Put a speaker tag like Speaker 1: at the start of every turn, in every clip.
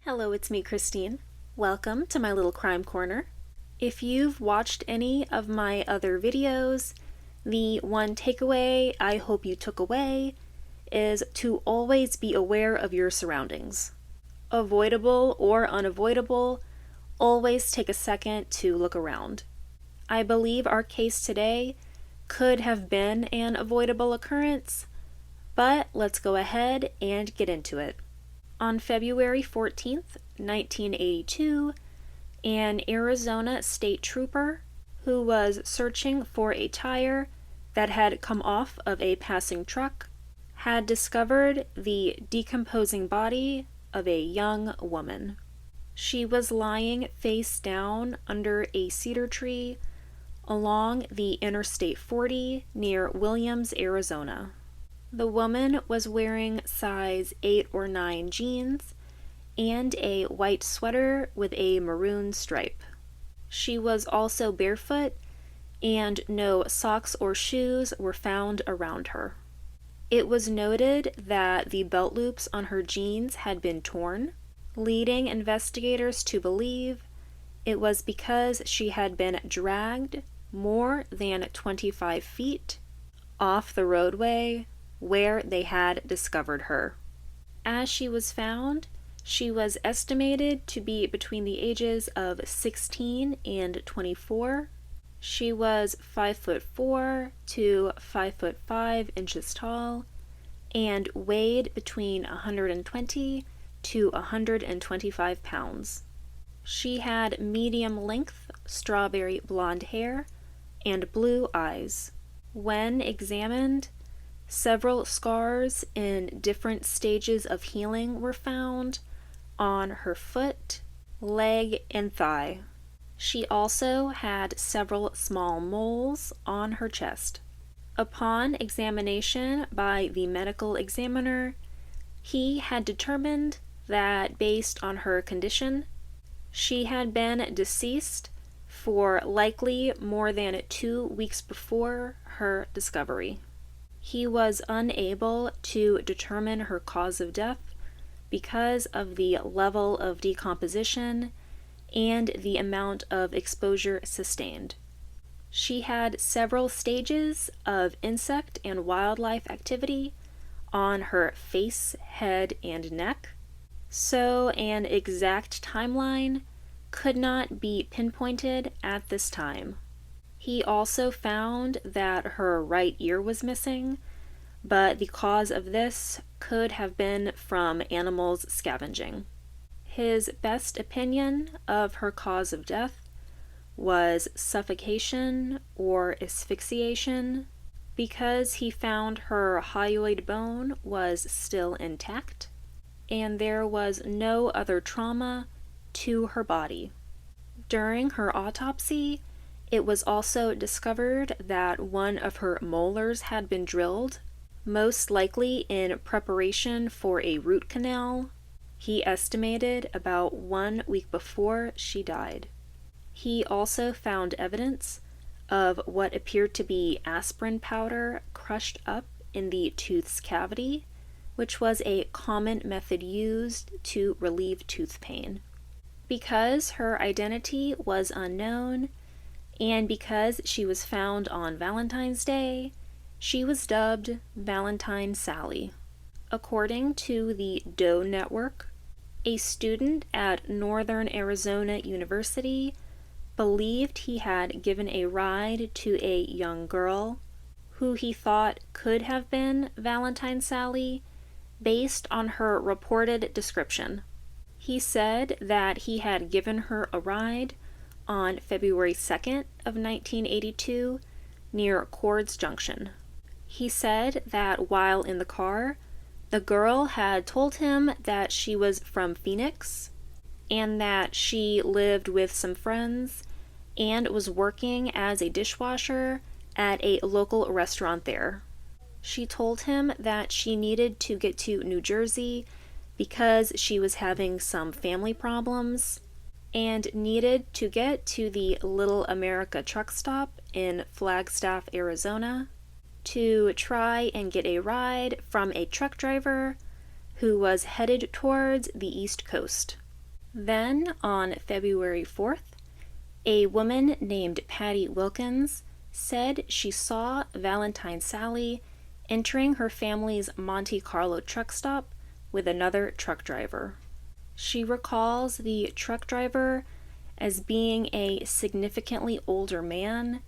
Speaker 1: Hello, it's me, Christine. Welcome to my little crime corner. If you've watched any of my other videos, the one takeaway I hope you took away is to always be aware of your surroundings. Avoidable or unavoidable, always take a second to look around. I believe our case today could have been an avoidable occurrence, but let's go ahead and get into it. On February 14th, 1982, an Arizona state trooper who was searching for a tire that had come off of a passing truck had discovered the decomposing body of a young woman. She was lying face down under a cedar tree along the Interstate 40 near Williams, Arizona. The woman was wearing size 8 or 9 jeans and a white sweater with a maroon stripe. She was also barefoot, and no socks or shoes were found around her. It was noted that the belt loops on her jeans had been torn, leading investigators to believe it was because she had been dragged more than 25 feet off the roadway where they had discovered her. As she was found, she was estimated to be between the ages of 16 and 24. She was 5'4" to 5'5" tall and weighed between 120 to 125 pounds. She had medium-length strawberry blonde hair and blue eyes. When examined, several scars in different stages of healing were found on her foot, leg, and thigh. She also had several small moles on her chest. Upon examination by the medical examiner, he had determined that based on her condition, she had been deceased for likely more than 2 weeks before her discovery. He was unable to determine her cause of death because of the level of decomposition and the amount of exposure sustained. She had several stages of insect and wildlife activity on her face, head, and neck, so an exact timeline could not be pinpointed at this time. He also found that her right ear was missing, but the cause of this could have been from animals scavenging. His best opinion of her cause of death was suffocation or asphyxiation because he found her hyoid bone was still intact and there was no other trauma to her body. During her autopsy, it was also discovered that one of her molars had been drilled, most likely in preparation for a root canal. He estimated about 1 week before she died. He also found evidence of what appeared to be aspirin powder crushed up in the tooth's cavity, which was a common method used to relieve tooth pain. Because her identity was unknown, and because she was found on Valentine's Day, she was dubbed Valentine Sally. According to the Doe Network, a student at Northern Arizona University believed he had given a ride to a young girl who he thought could have been Valentine Sally based on her reported description. He said that he had given her a ride on February 2nd of 1982 near Cords Junction. He said that while in the car, the girl had told him that she was from Phoenix and that she lived with some friends and was working as a dishwasher at a local restaurant there. She told him that she needed to get to New Jersey because she was having some family problems and needed to get to the Little America truck stop in Flagstaff, Arizona, to try and get a ride from a truck driver who was headed towards the East Coast. Then, on February 4th, a woman named Patty Wilkins said she saw Valentine Sally entering her family's Monte Carlo truck stop with another truck driver. She recalls the truck driver as being a significantly older man,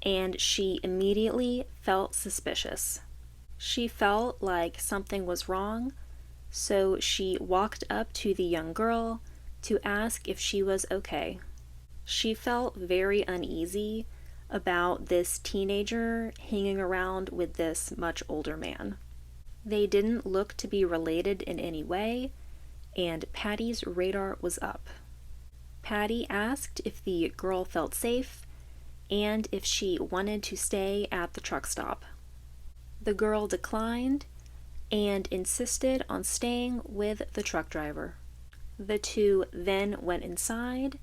Speaker 1: and she immediately felt suspicious. She felt like something was wrong, so she walked up to the young girl to ask if she was okay. She felt very uneasy about this teenager hanging around with this much older man. They didn't look to be related in any way, and Patty's radar was up. Patty asked if the girl felt safe and if she wanted to stay at the truck stop. The girl declined and insisted on staying with the truck driver. The two then went inside,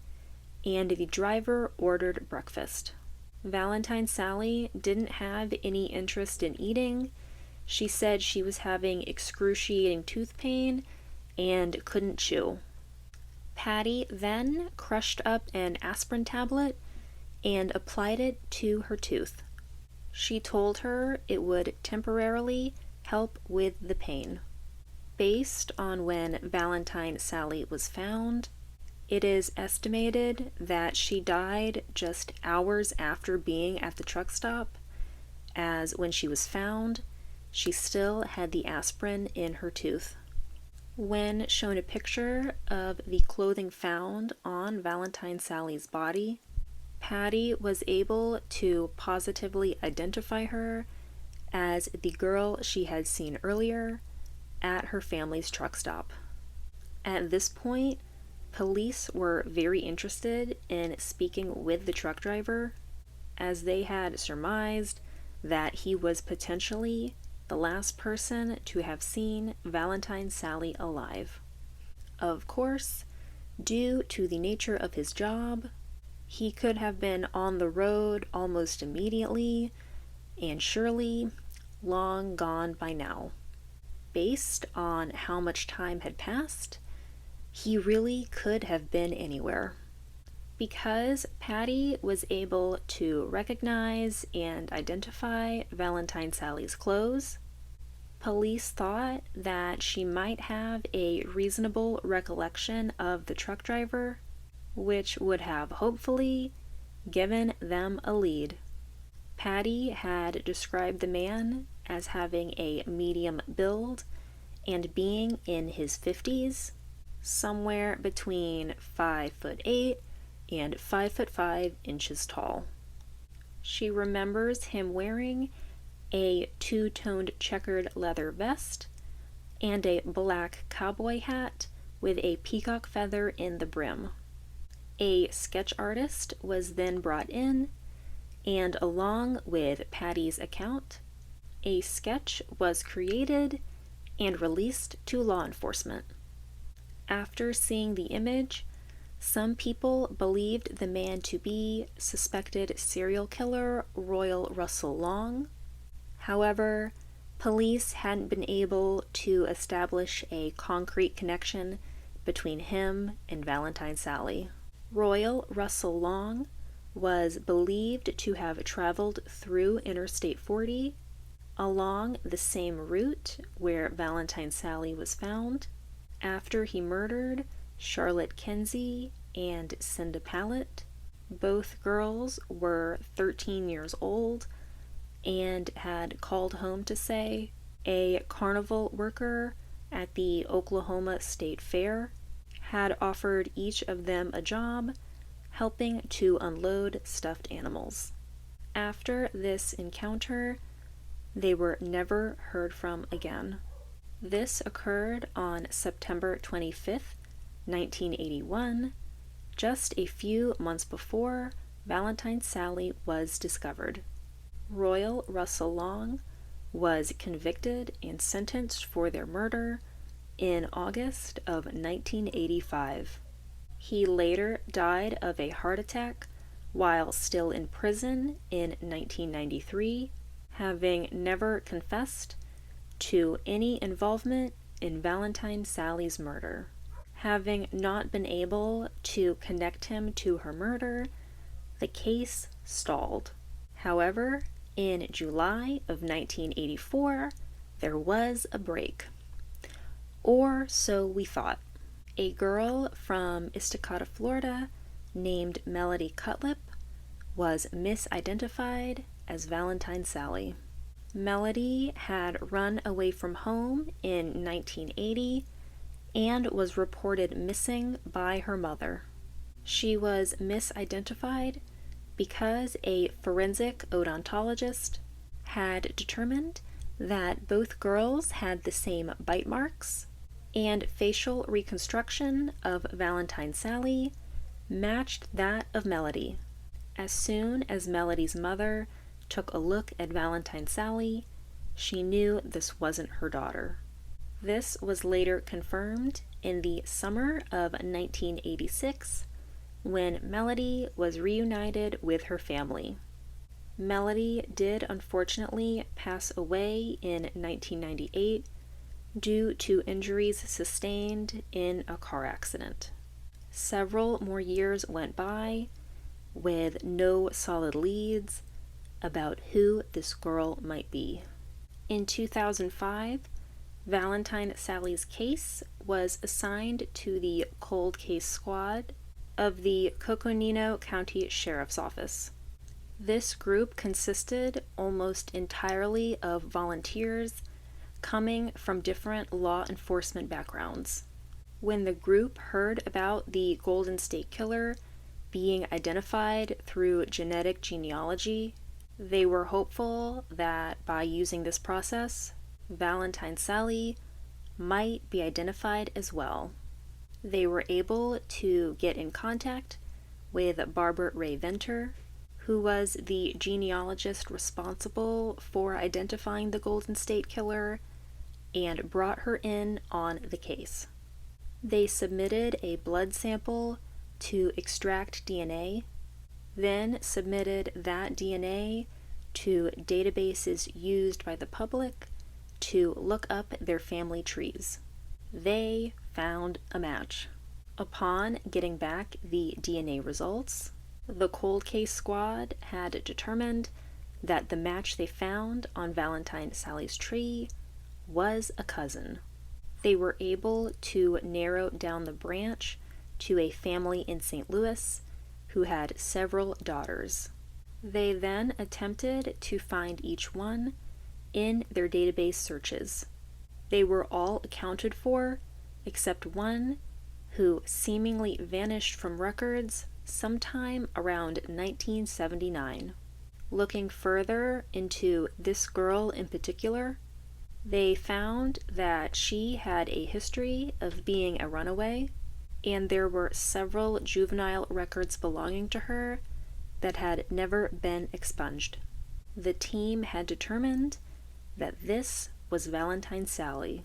Speaker 1: and the driver ordered breakfast. Valentine Sally didn't have any interest in eating. She said she was having excruciating tooth pain and couldn't chew. Patty then crushed up an aspirin tablet and applied it to her tooth. She told her it would temporarily help with the pain. Based on when Valentine Sally was found, it is estimated that she died just hours after being at the truck stop, as when she was found, she still had the aspirin in her tooth. When shown a picture of the clothing found on Valentine Sally's body, Patty was able to positively identify her as the girl she had seen earlier at her family's truck stop. At this point, police were very interested in speaking with the truck driver, as they had surmised that he was potentially the last person to have seen Valentine Sally alive. Of course, due to the nature of his job, he could have been on the road almost immediately and surely long gone by now. Based on how much time had passed, he really could have been anywhere. Because Patty was able to recognize and identify Valentine Sally's clothes, police thought that she might have a reasonable recollection of the truck driver, which would have hopefully given them a lead. Patty had described the man as having a medium build and being in his 50s, somewhere between 5'8" and 5'5" tall. She remembers him wearing a two-toned checkered leather vest and a black cowboy hat with a peacock feather in the brim. A sketch artist was then brought in, and along with Patty's account, a sketch was created and released to law enforcement. After seeing the image, some people believed the man to be suspected serial killer Royal Russel Long. However, police hadn't been able to establish a concrete connection between him and Valentine Sally. Royal Russel Long was believed to have traveled through Interstate 40 along the same route where Valentine Sally was found after he murdered Charlotte Kenzie and Cinda Pallett. Both girls were 13 years old and had called home to say a carnival worker at the Oklahoma State Fair had offered each of them a job helping to unload stuffed animals. After this encounter, they were never heard from again. This occurred on September 25th, 1981, just a few months before Valentine Sally was discovered. Royal Russel Long was convicted and sentenced for their murder in August of 1985. He later died of a heart attack while still in prison in 1993, having never confessed to any involvement in Valentine Sally's murder. Having not been able to connect him to her murder, the case stalled. However, in July of 1984, there was a break. Or so we thought. A girl from Estacada, Florida, named Melody Cutlip, was misidentified as Valentine Sally. Melody had run away from home in 1980 and was reported missing by her mother. She was misidentified because a forensic odontologist had determined that both girls had the same bite marks, and facial reconstruction of Valentine Sally matched that of Melody. As soon as Melody's mother took a look at Valentine Sally, she knew this wasn't her daughter. This was later confirmed in the summer of 1986 when Melody was reunited with her family. Melody did unfortunately pass away in 1998 due to injuries sustained in a car accident. Several more years went by with no solid leads about who this girl might be. In 2005, Valentine Sally's case was assigned to the Cold Case Squad of the Coconino County Sheriff's Office. This group consisted almost entirely of volunteers coming from different law enforcement backgrounds. When the group heard about the Golden State Killer being identified through genetic genealogy, they were hopeful that by using this process, Valentine Sally might be identified as well. They were able to get in contact with Barbara Ray Venter, who was the genealogist responsible for identifying the Golden State Killer, and brought her in on the case. They submitted a blood sample to extract DNA, then submitted that DNA to databases used by the public to look up their family trees. They found a match. Upon getting back the DNA results, the Cold Case Squad had determined that the match they found on Valentine Sally's tree was a cousin. They were able to narrow down the branch to a family in St. Louis who had several daughters. They then attempted to find each one in their database searches. They were all accounted for except one who seemingly vanished from records sometime around 1979. Looking further into this girl in particular, they found that she had a history of being a runaway, and there were several juvenile records belonging to her that had never been expunged. The team had determined that this was Valentine Sally.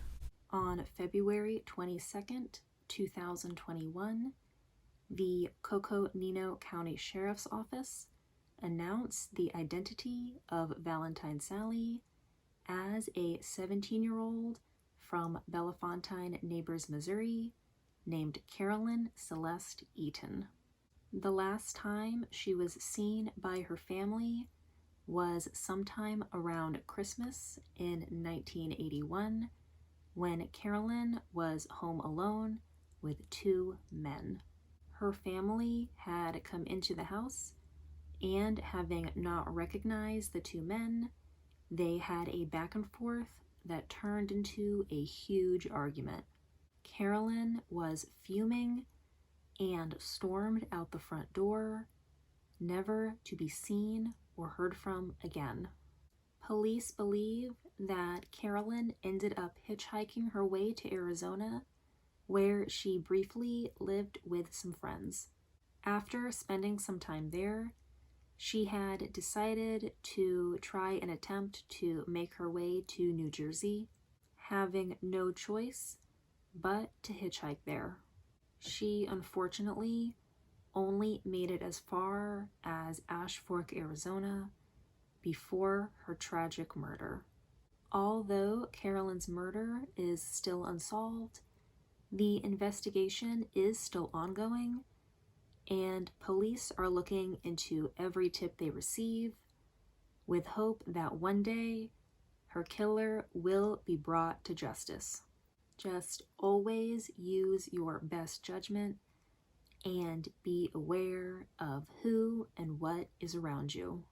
Speaker 1: On February 22nd, 2021, the Coconino County Sheriff's Office announced the identity of Valentine Sally as a 17-year-old from Bellefontaine Neighbors, Missouri, named Carolyn Celeste Eaton. The last time she was seen by her family was sometime around Christmas in 1981, when Carolyn was home alone with two men. Her family had come into the house, and having not recognized the two men, they had a back and forth that turned into a huge argument. Carolyn was fuming and stormed out the front door, never to be seen or heard from again. Police believe that Carolyn ended up hitchhiking her way to Arizona, where she briefly lived with some friends. After spending some time there, she had decided to try an attempt to make her way to New Jersey, having no choice but to hitchhike there. She unfortunately only made it as far as Ash Fork, Arizona, before her tragic murder. Although Carolyn's murder is still unsolved, The investigation is still ongoing, and police are looking into every tip they receive with hope that one day her killer will be brought to justice. Just always use your best judgment and be aware of who and what is around you.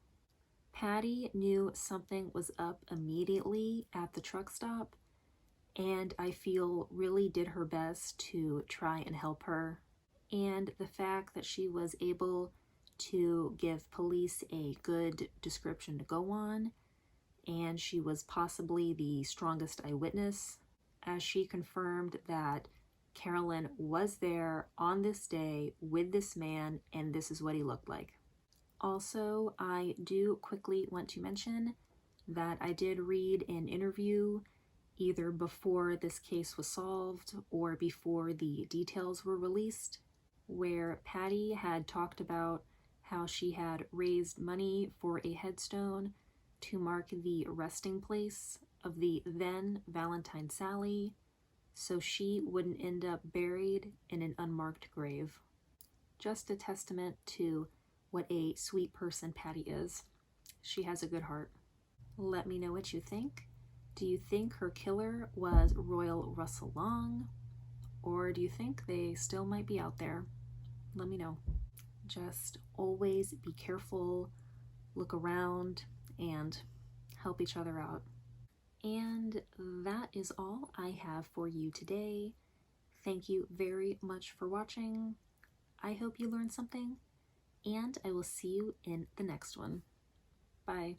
Speaker 1: Patty knew something was up immediately at the truck stop, and I feel really did her best to try and help her. And the fact that she was able to give police a good description to go on, and she was possibly the strongest eyewitness, as she confirmed that Carolyn was there on this day with this man, and this is what he looked like. Also, I do quickly want to mention that I did read an interview either before this case was solved or before the details were released, where Patty had talked about how she had raised money for a headstone to mark the resting place of the then Valentine Sally, so she wouldn't end up buried in an unmarked grave. Just a testament to what a sweet person Patty is. She has a good heart. Let me know what you think. Do you think her killer was Royal Russel Long? Or do you think they still might be out there? Let me know. Just always be careful, look around, and help each other out. And that is all I have for you today. Thank you very much for watching. I hope you learned something, and I will see you in the next one. Bye.